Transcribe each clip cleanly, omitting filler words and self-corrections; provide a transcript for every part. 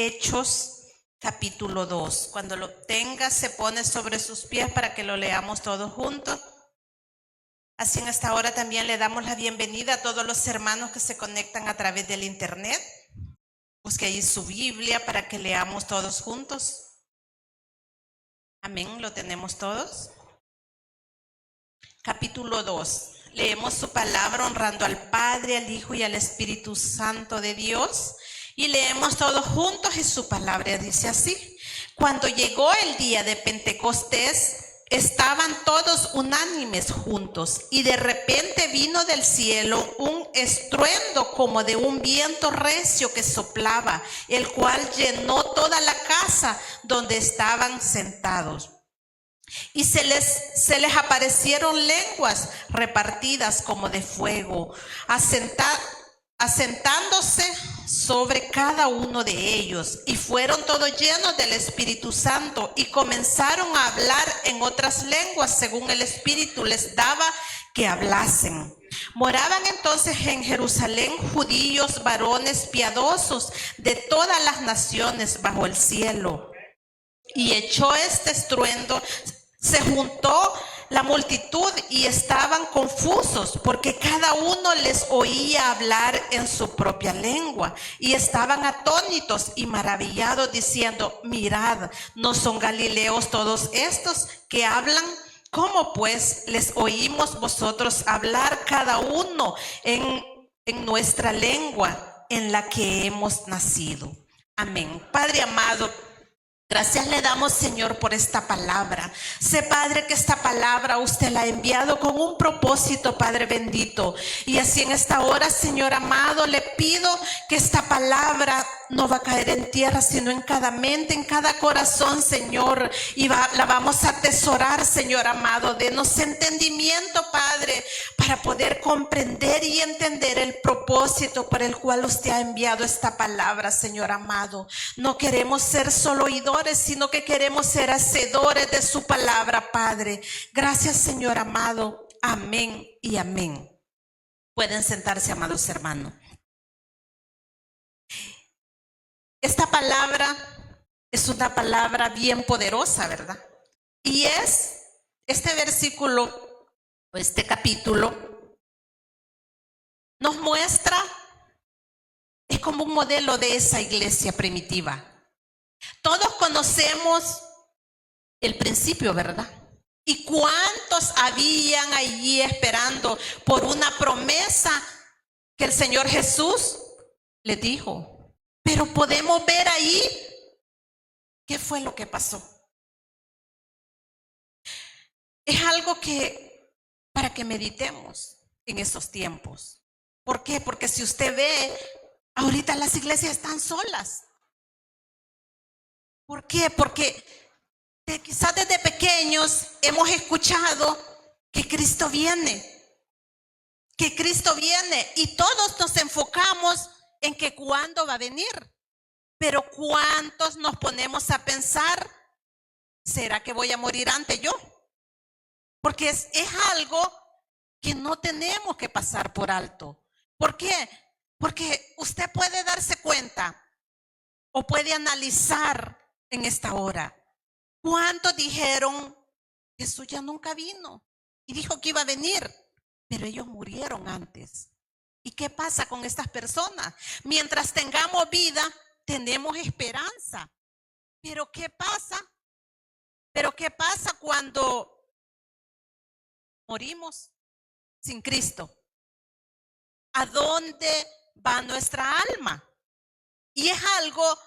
Hechos capítulo 2. Cuando lo tenga, se pone sobre sus pies para que lo leamos todos juntos. Así en esta hora también le damos la bienvenida a todos los hermanos que se conectan a través del internet. Busque ahí su Biblia para que leamos todos juntos. Amén, ¿lo tenemos todos? Capítulo 2. Leemos su palabra honrando al Padre, al Hijo y al Espíritu Santo de Dios. Y leemos todos juntos y su palabra dice así. Cuando llegó el día de Pentecostés, estaban todos unánimes juntos y de repente vino del cielo un estruendo como de un viento recio que soplaba, el cual llenó toda la casa donde estaban sentados. Y se les aparecieron lenguas repartidas como de fuego, asentándose sobre cada uno de ellos, y fueron todos llenos del Espíritu Santo y comenzaron a hablar en otras lenguas según el Espíritu les daba que hablasen. Moraban entonces en Jerusalén judíos, varones piadosos de todas las naciones bajo el cielo. Y echó este estruendo, se juntó la multitud y estaban confusos porque cada uno les oía hablar en su propia lengua y estaban atónitos y maravillados diciendo: mirad, ¿no son galileos todos estos que hablan? ¿Cómo pues les oímos vosotros hablar cada uno en nuestra lengua en la que hemos nacido? Amén. Padre amado, gracias le damos, Señor, por esta palabra. Sé, Padre, que esta palabra usted la ha enviado con un propósito, Padre bendito. Y así en esta hora, Señor amado, le pido que esta palabra no va a caer en tierra, sino en cada mente, en cada corazón, Señor. Y la vamos a atesorar, Señor amado. Denos entendimiento, Padre, para poder comprender y entender el propósito por el cual usted ha enviado esta palabra, Señor amado. No queremos ser solo oidores, sino que queremos ser hacedores de su palabra, Padre. Gracias, Señor amado. Amén y amén. Pueden sentarse, amados hermanos. Esta palabra es una palabra bien poderosa, ¿verdad? Y este versículo, o este capítulo, nos muestra, es como un modelo de esa iglesia primitiva. Todos conocemos el principio, ¿verdad? ¿Y cuántos habían allí esperando por una promesa que el Señor Jesús les dijo? Pero podemos ver ahí qué fue lo que pasó. Es algo que para que meditemos en esos tiempos. ¿Por qué? Porque si usted ve, ahorita las iglesias están solas. ¿Por qué? Porque quizás desde pequeños hemos escuchado que Cristo viene. Que Cristo viene y todos nos enfocamos en que cuándo va a venir. Pero ¿cuántos nos ponemos a pensar? ¿Será que voy a morir antes yo? Porque es algo que no tenemos que pasar por alto. ¿Por qué? Porque usted puede darse cuenta o puede analizar en esta hora. ¿Cuántos dijeron: Jesús ya nunca vino y dijo que iba a venir? Pero ellos murieron antes. ¿Y qué pasa con estas personas? Mientras tengamos vida, tenemos esperanza. Pero ¿qué pasa? ¿Qué pasa cuando morimos sin Cristo? ¿A dónde va nuestra alma? Y es algo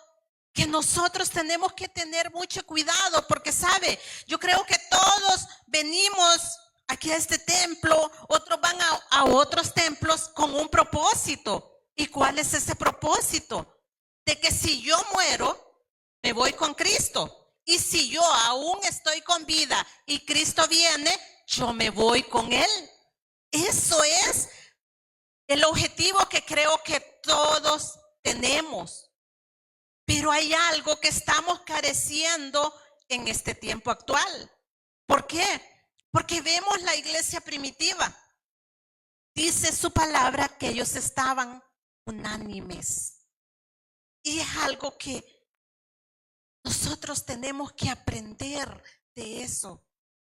que nosotros tenemos que tener mucho cuidado, porque sabe, yo creo que todos venimos aquí a este templo, otros van a otros templos con un propósito. ¿Y cuál es ese propósito? De que si yo muero, me voy con Cristo. Y si yo aún estoy con vida y Cristo viene, yo me voy con Él. Eso es el objetivo que creo que todos tenemos. Pero hay algo que estamos careciendo en este tiempo actual. ¿Por qué? Porque vemos la iglesia primitiva. Dice su palabra que ellos estaban unánimes. Y es algo que Nosotros tenemos que aprender de eso.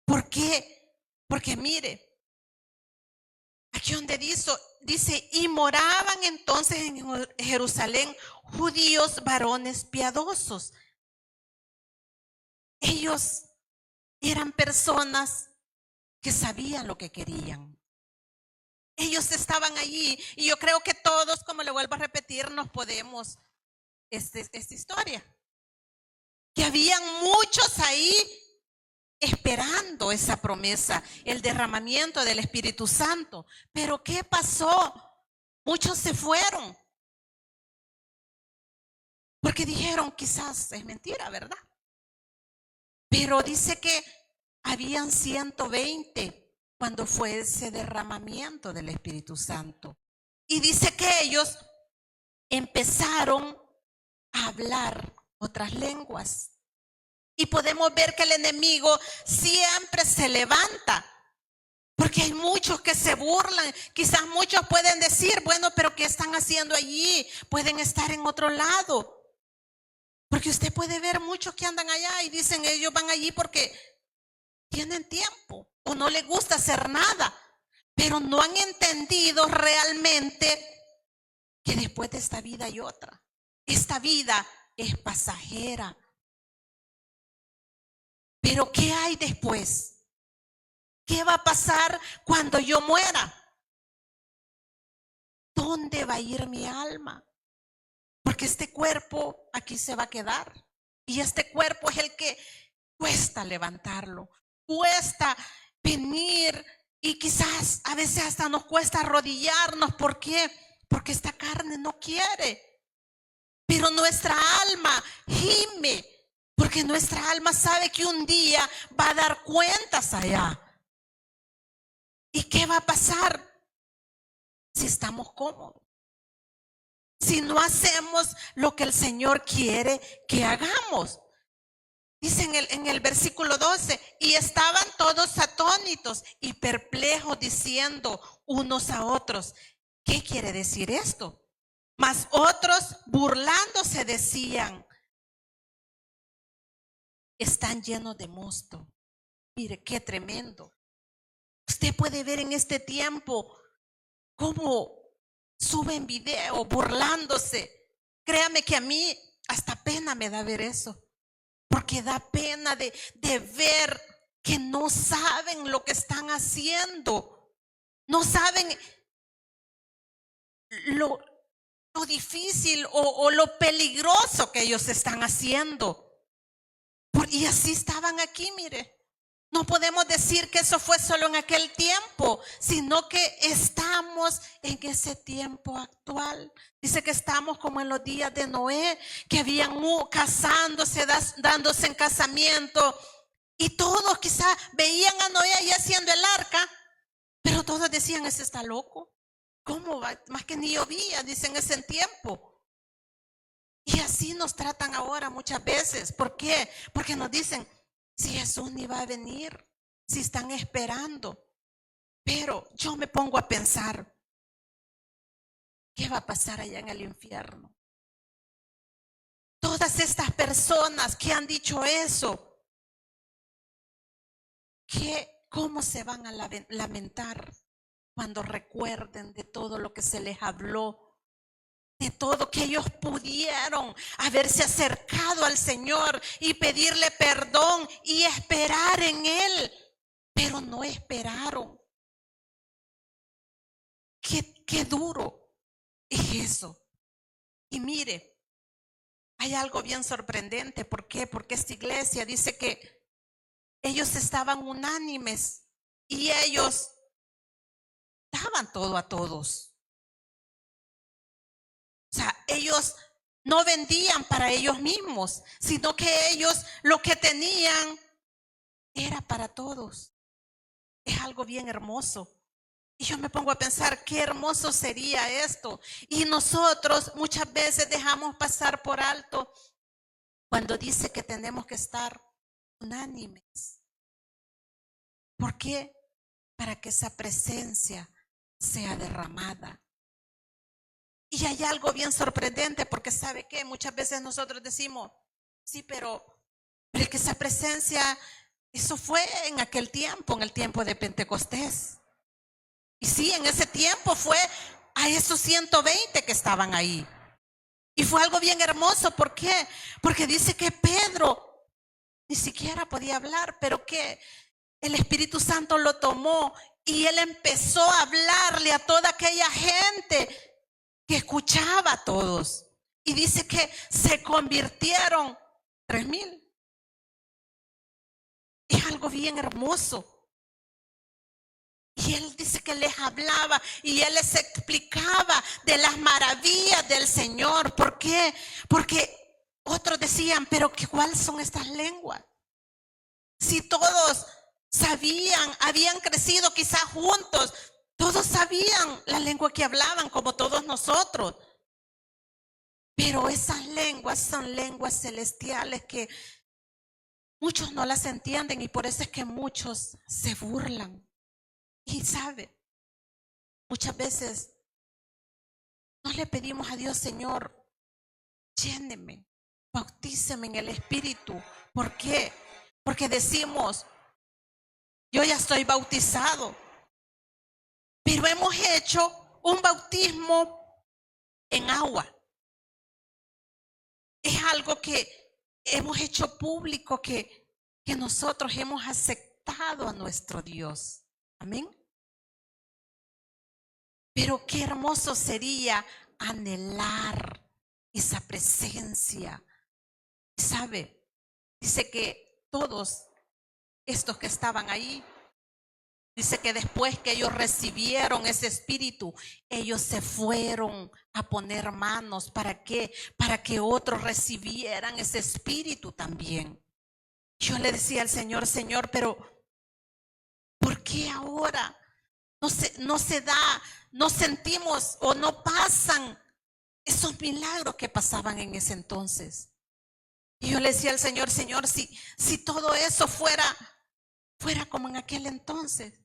¿Por qué? Porque mire, aquí donde dice, y moraban entonces en Jerusalén judíos varones piadosos. Ellos eran personas que sabían lo que querían. Ellos estaban allí y yo creo que todos, como le vuelvo a repetir, nos podemos esta historia. Que habían muchos ahí esperando esa promesa, el derramamiento del Espíritu Santo. Pero ¿qué pasó? Muchos se fueron. Porque dijeron, quizás es mentira, ¿verdad? Pero dice que habían 120 cuando fue ese derramamiento del Espíritu Santo. Y dice que ellos empezaron a hablar otras lenguas. Y podemos ver que el enemigo siempre se levanta. Porque hay muchos que se burlan. Quizás muchos pueden decir, bueno, pero ¿qué están haciendo allí? Pueden estar en otro lado. Porque usted puede ver muchos que andan allá y dicen ellos van allí porque tienen tiempo o no les gusta hacer nada. Pero no han entendido realmente que después de esta vida hay otra. Esta vida es pasajera. Pero ¿qué hay después? ¿Qué va a pasar cuando yo muera? ¿Dónde va a ir mi alma? Porque este cuerpo aquí se va a quedar. Y este cuerpo es el que cuesta levantarlo. Cuesta venir y quizás a veces hasta nos cuesta arrodillarnos. ¿Por qué? Porque esta carne no quiere. Pero nuestra alma gime. Porque nuestra alma sabe que un día va a dar cuentas allá. ¿Y qué va a pasar si estamos cómodos? Si no hacemos lo que el Señor quiere que hagamos. Dice en el versículo 12, y estaban todos atónitos y perplejos diciendo unos a otros, ¿qué quiere decir esto? Mas otros burlándose decían, están llenos de mosto. Mire, qué tremendo. Usted puede ver en este tiempo cómo suben video burlándose. Créame que a mí hasta pena me da ver eso. Porque da pena de ver que no saben lo que están haciendo. No saben lo difícil o lo peligroso que ellos están haciendo. Y así estaban aquí, mire. No podemos decir que eso fue solo en aquel tiempo, sino que estamos en ese tiempo actual. Dice que estamos como en los días de Noé, que habían casándose, dándose en casamiento. Y todos quizás veían a Noé ahí haciendo el arca, pero todos decían, ese está loco. ¿Cómo va? Más que ni llovía, dicen, ese tiempo. Y así nos tratan ahora muchas veces. ¿Por qué? Porque nos dicen, si Jesús ni va a venir, si están esperando. Pero yo me pongo a pensar, ¿qué va a pasar allá en el infierno? Todas estas personas que han dicho eso, ¿cómo se van a lamentar cuando recuerden de todo lo que se les habló? De todo que ellos pudieron haberse acercado al Señor y pedirle perdón y esperar en Él, pero no esperaron. Qué duro es eso. Y mire, hay algo bien sorprendente. ¿Por qué? Porque esta iglesia dice que ellos estaban unánimes y ellos daban todo a todos. O sea, ellos no vendían para ellos mismos, sino que ellos lo que tenían era para todos. Es algo bien hermoso. Y yo me pongo a pensar, qué hermoso sería esto. Y nosotros muchas veces dejamos pasar por alto cuando dice que tenemos que estar unánimes. ¿Por qué? Para que esa presencia sea derramada. Y hay algo bien sorprendente, porque ¿sabe qué? Muchas veces nosotros decimos, Sí, pero es que esa presencia, eso fue en aquel tiempo, en el tiempo de Pentecostés. Y sí, en ese tiempo fue a esos 120 que estaban ahí. Y fue algo bien hermoso. ¿Por qué? Porque dice que Pedro ni siquiera podía hablar, pero que el Espíritu Santo lo tomó y él empezó a hablarle a toda aquella gente que escuchaba a todos. Y dice que se convirtieron 3,000. Es algo bien hermoso. Y él dice que les hablaba y él les explicaba de las maravillas del Señor. ¿Por qué? Porque otros decían, pero ¿cuáles son estas lenguas? Si todos sabían, habían crecido quizás juntos, todos sabían la lengua que hablaban como todos nosotros. Pero esas lenguas son lenguas celestiales que muchos no las entienden y por eso es que muchos se burlan. Y sabe, muchas veces no le pedimos a Dios, Señor, lléneme, bautíceme en el Espíritu. ¿Por qué? Porque decimos, yo ya estoy bautizado, pero hemos hecho un bautismo en agua. Es algo que hemos hecho público, que nosotros hemos aceptado a nuestro Dios. Amén. Pero qué hermoso sería anhelar esa presencia. ¿Sabe? Dice que todos estos que estaban ahí, dice que después que ellos recibieron ese espíritu, ellos se fueron a poner manos. ¿Para qué? Para que otros recibieran ese espíritu también. Yo le decía al Señor, Señor, pero ¿por qué ahora no se da, no sentimos o no pasan esos milagros que pasaban en ese entonces? Y yo le decía al Señor, Señor, si todo eso fuera como en aquel entonces,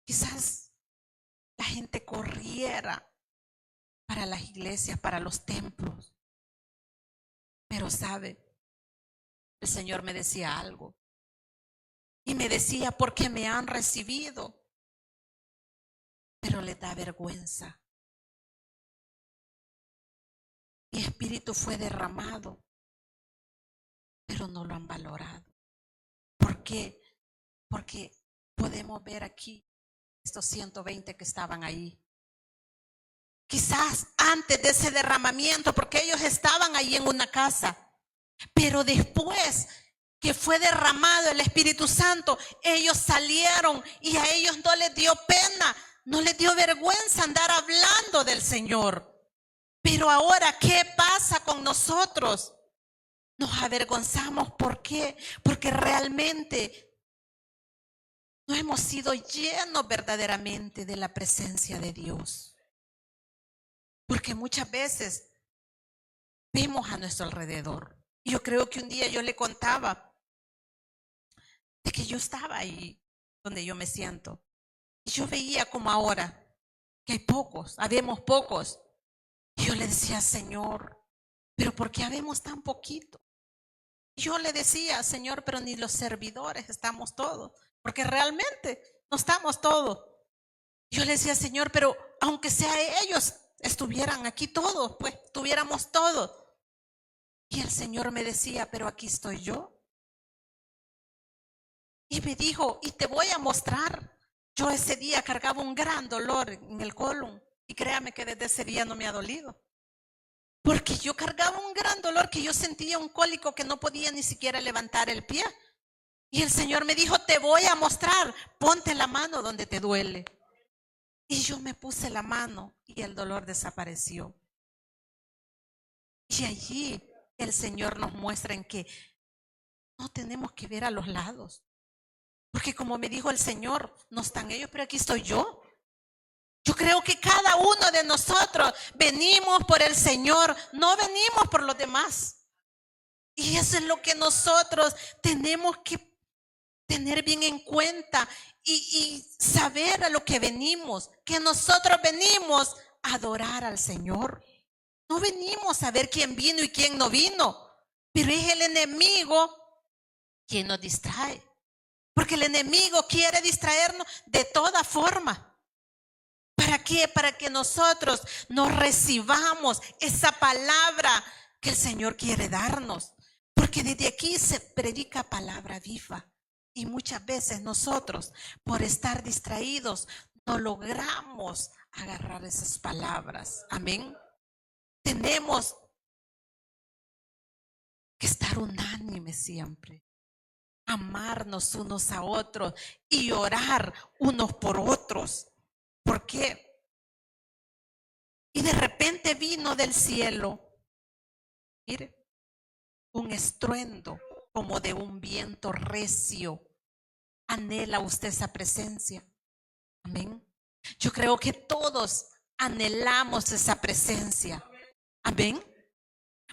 quizás la gente corriera para las iglesias, para los templos. Pero sabe, el Señor me decía algo. Y me decía, porque me han recibido, pero les da vergüenza. Mi espíritu fue derramado, pero no lo han valorado. ¿Por qué? Porque podemos ver aquí estos 120 que estaban ahí. Quizás antes de ese derramamiento, porque ellos estaban ahí en una casa, pero después que fue derramado el Espíritu Santo, ellos salieron y a ellos no les dio pena, no les dio vergüenza andar hablando del Señor. Pero ahora, ¿qué pasa con nosotros? Nos avergonzamos. ¿Por qué? Porque realmente no hemos sido llenos verdaderamente de la presencia de Dios. Porque muchas veces vemos a nuestro alrededor. Yo creo que un día yo le contaba de que yo estaba ahí donde yo me siento. Y yo veía como ahora que hay pocos, habemos pocos. Y yo le decía, Señor, ¿pero por qué habemos tan poquito? Y yo le decía, Señor, pero ni los servidores estamos todos, porque realmente no estamos todos. Yo le decía, Señor, pero aunque sea ellos estuvieran aquí todos, pues estuviéramos todos. Y el Señor me decía, pero aquí estoy yo. Y me dijo, y te voy a mostrar. Yo ese día cargaba un gran dolor en el colon. Y créame que desde ese día no me ha dolido. Porque yo cargaba un gran dolor, que yo sentía un cólico que no podía ni siquiera levantar el pie. Y el Señor me dijo, te voy a mostrar, ponte la mano donde te duele. Y yo me puse la mano y el dolor desapareció. Y allí el Señor nos muestra en que no tenemos que ver a los lados. Porque como me dijo el Señor, no están ellos, pero aquí estoy yo. Yo creo que cada uno de nosotros venimos por el Señor, no venimos por los demás. Y eso es lo que nosotros tenemos que tener bien en cuenta y saber a lo que venimos, que nosotros venimos a adorar al Señor. No venimos a ver quién vino y quién no vino. Pero es el enemigo quien nos distrae. Porque el enemigo quiere distraernos de toda forma. ¿Para qué? Para que nosotros no recibamos esa palabra que el Señor quiere darnos. Porque desde aquí se predica palabra viva. Y muchas veces nosotros, por estar distraídos, no logramos agarrar esas palabras. Amén. Tenemos que estar unánimes siempre. Amarnos unos a otros y orar unos por otros. ¿Por qué? Y de repente vino del cielo, mire, un estruendo como de un viento recio. ¿Anhela usted esa presencia? Amén. Yo creo que todos anhelamos esa presencia. Amén.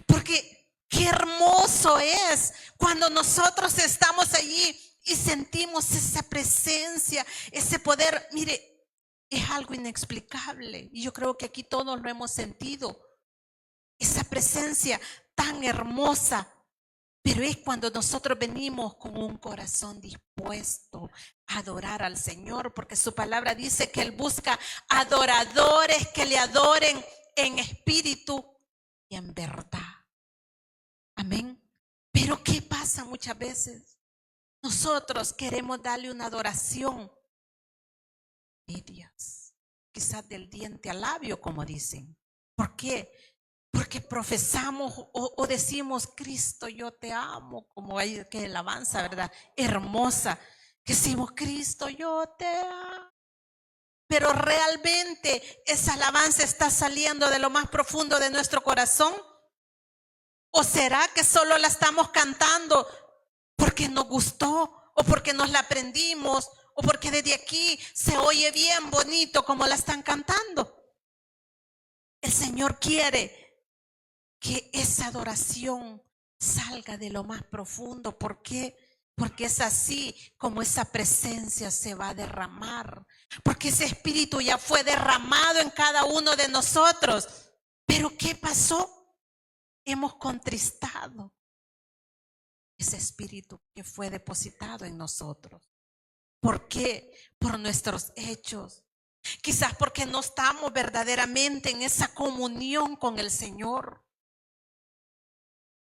Porque qué hermoso es cuando nosotros estamos allí y sentimos esa presencia, ese poder. Mire, es algo inexplicable. Y yo creo que aquí todos lo hemos sentido. Esa presencia tan hermosa. Pero es cuando nosotros venimos con un corazón dispuesto a adorar al Señor, porque su palabra dice que Él busca adoradores que le adoren en espíritu y en verdad. Amén. Pero ¿qué pasa muchas veces? Nosotros queremos darle una adoración medias, quizás del diente al labio, como dicen. ¿Por qué? Porque profesamos o decimos, Cristo, yo te amo, como hay que alabanza, ¿verdad? Hermosa. Que decimos, Cristo, yo te amo. Pero realmente esa alabanza está saliendo de lo más profundo de nuestro corazón. ¿O será que solo la estamos cantando porque nos gustó o porque nos la aprendimos o porque desde aquí se oye bien bonito como la están cantando? El Señor quiere que esa adoración salga de lo más profundo. ¿Por qué? Porque es así como esa presencia se va a derramar. Porque ese espíritu ya fue derramado en cada uno de nosotros. Pero ¿qué pasó? Hemos contristado ese espíritu que fue depositado en nosotros. ¿Por qué? Por nuestros hechos. Quizás porque no estamos verdaderamente en esa comunión con el Señor.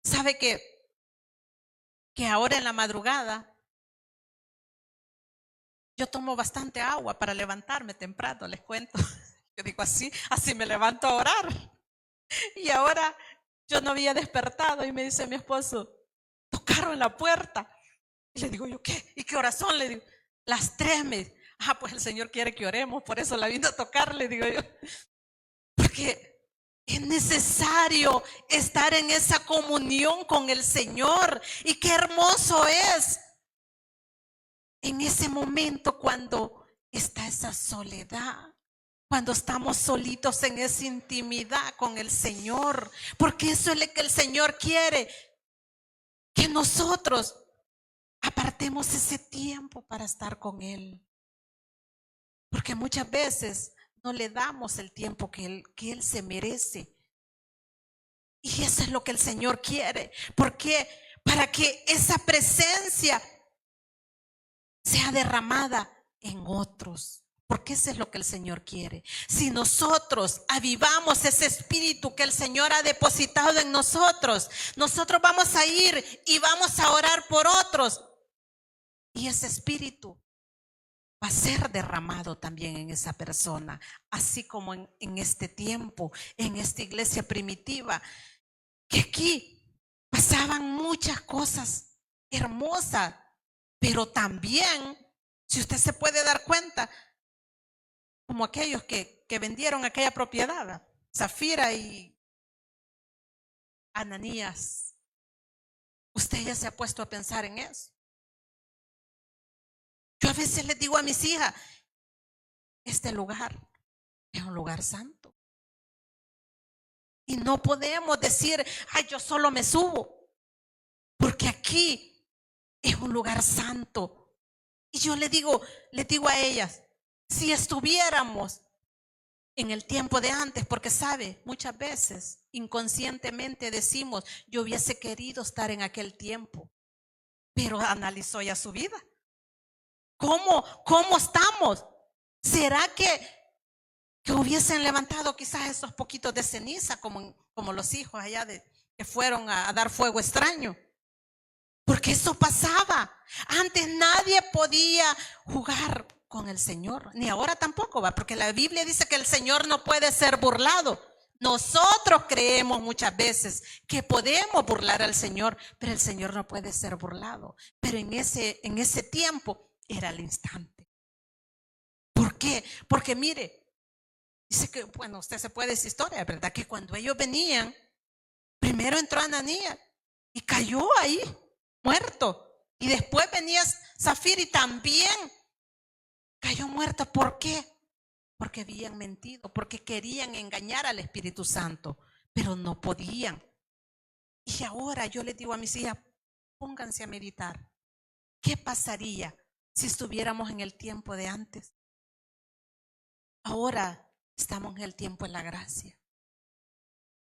¿Sabe que ahora en la madrugada yo tomo bastante agua para levantarme temprano? Les cuento. Yo digo así me levanto a orar. Y ahora yo no había despertado y me dice mi esposo, tocaron la puerta. Y le digo yo, ¿qué? ¿Y qué horas son? Le digo, las 3. Me dice, pues el Señor quiere que oremos, por eso la vino a tocar, le digo yo. Porque es necesario estar en esa comunión con el Señor. Y qué hermoso es en ese momento cuando está esa soledad, cuando estamos solitos en esa intimidad con el Señor. Porque eso es lo que el Señor quiere, que nosotros apartemos ese tiempo para estar con Él. Porque muchas veces no le damos el tiempo que Él se merece. Y eso es lo que el Señor quiere. ¿Por qué? Para que esa presencia sea derramada en otros. Porque eso es lo que el Señor quiere. Si nosotros avivamos ese espíritu que el Señor ha depositado en nosotros, nosotros vamos a ir y vamos a orar por otros. Y ese espíritu va a ser derramado también en esa persona, así como en este tiempo, en esta iglesia primitiva, que aquí pasaban muchas cosas hermosas, pero también, si usted se puede dar cuenta, como aquellos que vendieron aquella propiedad, Zafira y Ananías, usted ya se ha puesto a pensar en eso. Yo a veces les digo a mis hijas, este lugar es un lugar santo. Y no podemos decir, yo solo me subo. Porque aquí es un lugar santo. Y yo les digo a ellas, si estuviéramos en el tiempo de antes, porque sabe, muchas veces inconscientemente decimos, yo hubiese querido estar en aquel tiempo, pero analizó ya su vida. ¿Cómo estamos? ¿Será que hubiesen levantado quizás esos poquitos de ceniza como los hijos allá que fueron a dar fuego extraño? Porque eso pasaba. Antes nadie podía jugar con el Señor, ni ahora tampoco, va, porque la Biblia dice que el Señor no puede ser burlado. Nosotros creemos muchas veces que podemos burlar al Señor, pero el Señor no puede ser burlado. Pero en ese tiempo era el instante. ¿Por qué? Porque mire, dice que, bueno, usted se puede decir historia, ¿verdad? Que cuando ellos venían, primero entró Ananías y cayó ahí, muerto. Y después venía Zafira y también cayó muerta. ¿Por qué? Porque habían mentido, porque querían engañar al Espíritu Santo, pero no podían. Y ahora yo les digo a mis hijas, pónganse a meditar. ¿Qué pasaría si estuviéramos en el tiempo de antes? Ahora estamos en el tiempo de la gracia.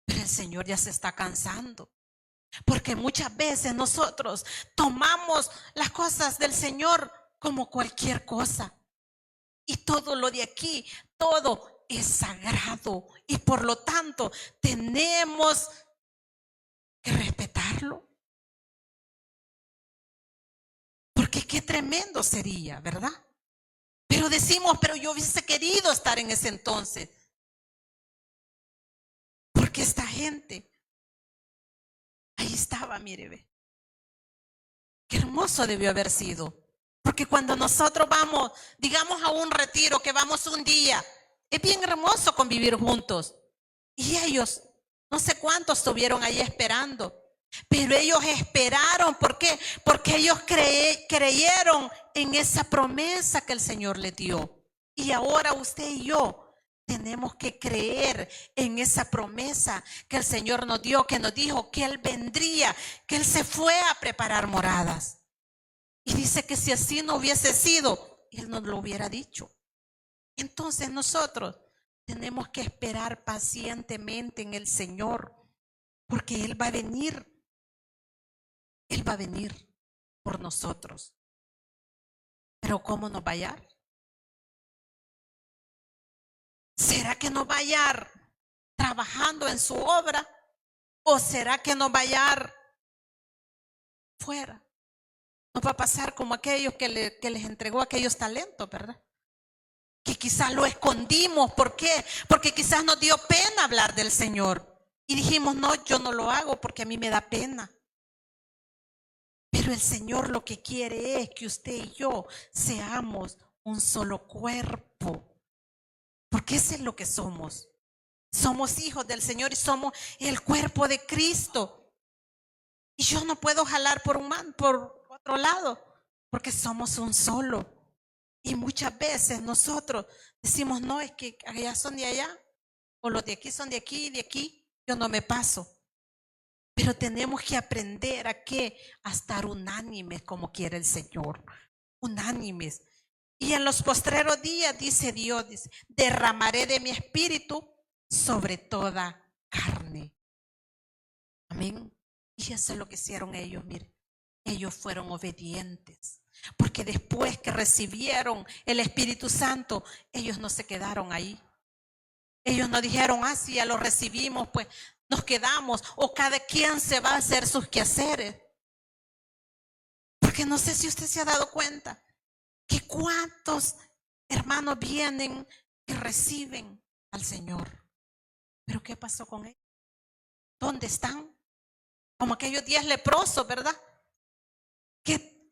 Pero el Señor ya se está cansando. Porque muchas veces nosotros tomamos las cosas del Señor como cualquier cosa. Y todo lo de aquí, todo es sagrado. Y por lo tanto, tenemos que respetarlo. Porque qué tremendo sería, ¿verdad? Pero decimos, pero yo hubiese querido estar en ese entonces. Porque esta gente, ahí estaba, mire, ve. Qué hermoso debió haber sido. Porque cuando nosotros vamos, digamos a un retiro, que vamos un día, es bien hermoso convivir juntos. Y ellos, no sé cuántos estuvieron ahí esperando, pero ellos esperaron. ¿Por qué? Porque ellos creyeron en esa promesa que el Señor les dio. Y ahora usted y yo tenemos que creer en esa promesa que el Señor nos dio, que nos dijo que Él vendría, que Él se fue a preparar moradas. Y dice que si así no hubiese sido, Él nos lo hubiera dicho. Entonces nosotros tenemos que esperar pacientemente en el Señor, porque Él va a venir. Él va a venir por nosotros. Pero ¿cómo nos va a hallar? ¿Será que nos va a hallar trabajando en su obra? ¿O será que nos va a hallar fuera? Nos va a pasar como aquellos que les entregó aquellos talentos, ¿verdad? Que quizás lo escondimos. ¿Por qué? Porque quizás nos dio pena hablar del Señor. Y dijimos, no, yo no lo hago porque a mí me da pena. Pero el Señor lo que quiere es que usted y yo seamos un solo cuerpo. Porque eso es lo que somos. Somos hijos del Señor y somos el cuerpo de Cristo. Y yo no puedo jalar por otro lado, porque somos un solo. Y muchas veces nosotros decimos, no, es que allá son de allá, o los de aquí son de aquí y de aquí, yo no me paso. Pero tenemos que aprender a estar unánimes como quiere el Señor, unánimes. Y en los postreros días, dice Dios, derramaré de mi espíritu sobre toda carne. Amén. Y eso es lo que hicieron ellos, miren. Ellos fueron obedientes. Porque después que recibieron el Espíritu Santo, ellos no se quedaron ahí. Ellos no dijeron, sí, ya lo recibimos, pues nos quedamos. O cada quien se va a hacer sus quehaceres. Porque no sé si usted se ha dado cuenta que cuántos hermanos vienen y reciben al Señor. Pero ¿qué pasó con ellos? ¿Dónde están? Como aquellos 10 leprosos, ¿verdad? Que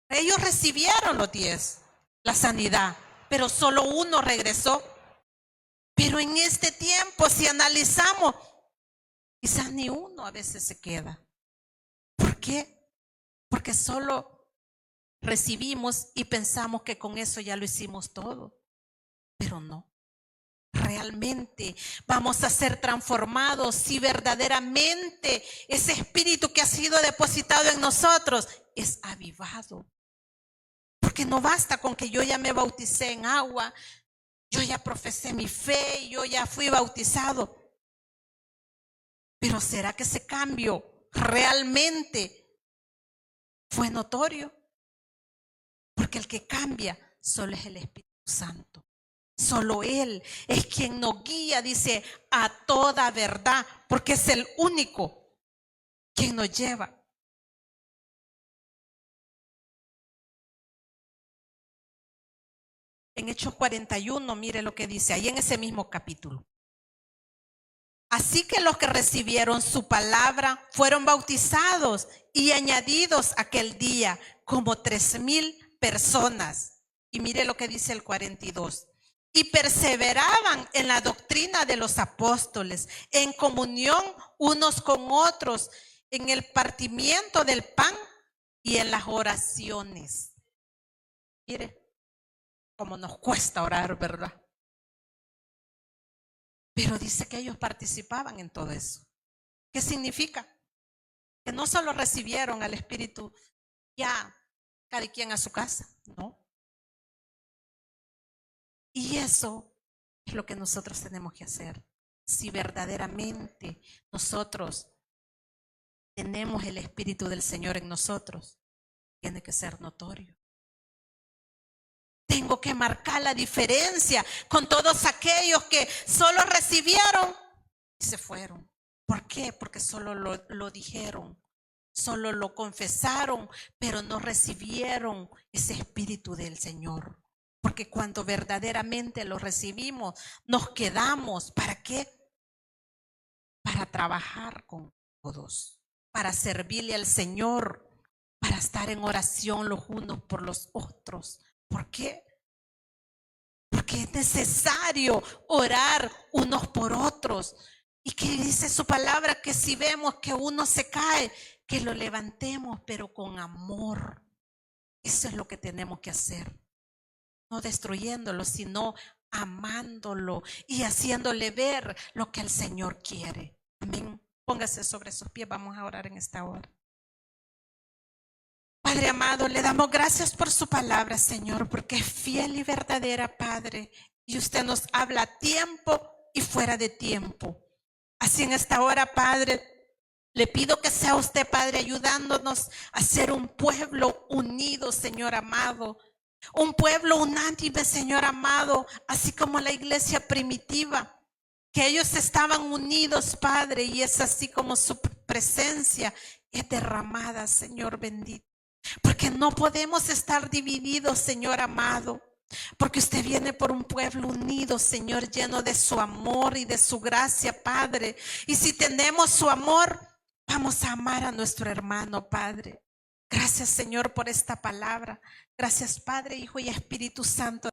ellos recibieron los 10, la sanidad, pero solo uno regresó. Pero en este tiempo, si analizamos, quizás ni uno a veces se queda. ¿Por qué? Porque solo recibimos y pensamos que con eso ya lo hicimos todo. Pero no. Realmente vamos a ser transformados si verdaderamente ese espíritu que ha sido depositado en nosotros es avivado. Porque no basta con que yo ya me bauticé en agua, yo ya profesé mi fe, yo ya fui bautizado. Pero ¿será que ese cambio realmente fue notorio? Porque el que cambia solo es el Espíritu Santo. Solo Él es quien nos guía, dice, a toda verdad, porque es el único quien nos lleva. En Hechos 41, mire lo que dice ahí en ese mismo capítulo. Así que los que recibieron su palabra fueron bautizados y añadidos aquel día como 3,000 personas. Y mire lo que dice el 42. Y perseveraban en la doctrina de los apóstoles, en comunión unos con otros, en el partimiento del pan y en las oraciones. Mire cómo nos cuesta orar, ¿verdad? Pero dice que ellos participaban en todo eso. ¿Qué significa? Que no solo recibieron al Espíritu ya cada quien a su casa, ¿no? Y eso es lo que nosotros tenemos que hacer. Si verdaderamente nosotros tenemos el Espíritu del Señor en nosotros, tiene que ser notorio. Tengo que marcar la diferencia con todos aquellos que solo recibieron y se fueron. ¿Por qué? Porque solo lo dijeron, solo lo confesaron, pero no recibieron ese Espíritu del Señor. Porque cuando verdaderamente lo recibimos, nos quedamos. ¿Para qué? Para trabajar con todos, para servirle al Señor, para estar en oración los unos por los otros. ¿Por qué? Porque es necesario orar unos por otros. Y que dice su palabra que si vemos que uno se cae, que lo levantemos, pero con amor. Eso es lo que tenemos que hacer. No destruyéndolo, sino amándolo y haciéndole ver lo que el Señor quiere. Amén. Póngase sobre sus pies, vamos a orar en esta hora. Padre amado, le damos gracias por su palabra, Señor, porque es fiel y verdadera, Padre. Y usted nos habla a tiempo y fuera de tiempo. Así en esta hora, Padre, le pido que sea usted, Padre, ayudándonos a ser un pueblo unido, Señor amado. Un pueblo unánime, Señor amado, así como la iglesia primitiva, que ellos estaban unidos, Padre, y es así como su presencia es derramada, Señor bendito. Porque no podemos estar divididos, Señor amado, porque usted viene por un pueblo unido, Señor, lleno de su amor y de su gracia, Padre. Y si tenemos su amor, vamos a amar a nuestro hermano, Padre. Gracias, Señor, por esta palabra. Gracias, Padre, Hijo y Espíritu Santo.